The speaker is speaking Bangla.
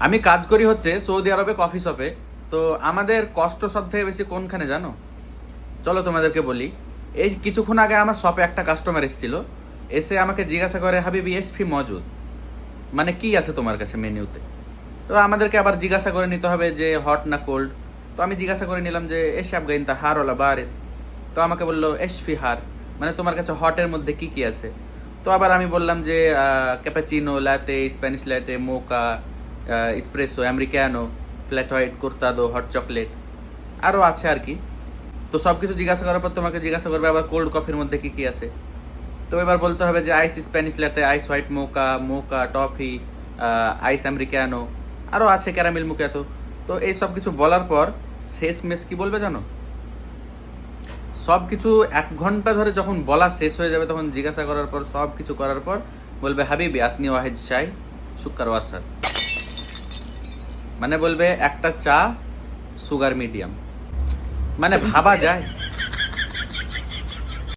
আমি কাজ করি হচ্ছে সৌদি আরবে কফি শপে। তো আমাদের কষ্ট সব থেকে বেশি কোনখানে জানো? চলো তোমাদেরকে বলি। এই কিছুক্ষণ আগে আমার শপে একটা কাস্টমার এসেছিল, এসে আমাকে জিজ্ঞাসা করে, হাবিবি এসফি মজুদ, মানে কি আছে তোমার কাছে মেনুতে? তো আমাদেরকে আবার জিজ্ঞাসা করে নিতে হবে যে হট না কোল্ড। তো আমি জিজ্ঞাসা করে নিলাম যে এস আফগাইন তা হার ওলা বারে। তো আমাকে বললো এসফি হার, মানে তোমার কাছে হটের মধ্যে কি কি আছে? তো আবার আমি বললাম যে cappuccino, latte, Spanish latte, mocha, espresso, americano, flat white, cortado, hot chocolate, আরও আছে আর কি। তো সব কিছু জিজ্ঞাসা করার পর তোমাকে জিজ্ঞাসা করবে আবার কোল্ড কফির মধ্যে কি কি আছে। তো এবার বলতে হবে যে আইস স্প্যানিশ ল্যাটে, আইস হোয়াইট মোকা, মোকা টফি, আইস আমেরিকানো, আরও আছে ক্যারামেল মুকাতো। তো এই সব কিছু বলার পর শেষ মেশ কি বলবে জানো? সব কিছু 1 ঘন্টা ধরে যখন বলা শেষ হয়ে যাবে, তখন জিজ্ঞাসা করার পর সব কিছু করার পর বলবে, হাবিবি আপনি ওয়াহেদ চাই সুকার ওয়াসার, মানে বলবে একটা চা সুগার মিডিয়াম। মানে ভাবা যায়?